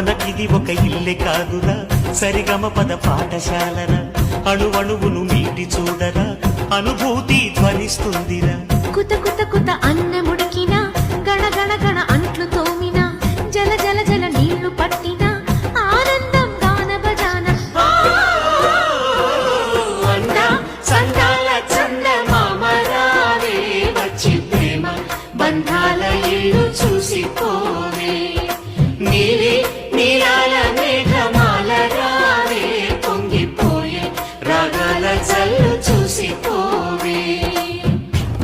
మనకిది ఒక ఇల్లే కాదురా, సరిగమ పద పాఠశాలరా. అణువణువును మీటి చూడరా, అనుభూతి ధ్వనిస్తుందిరా.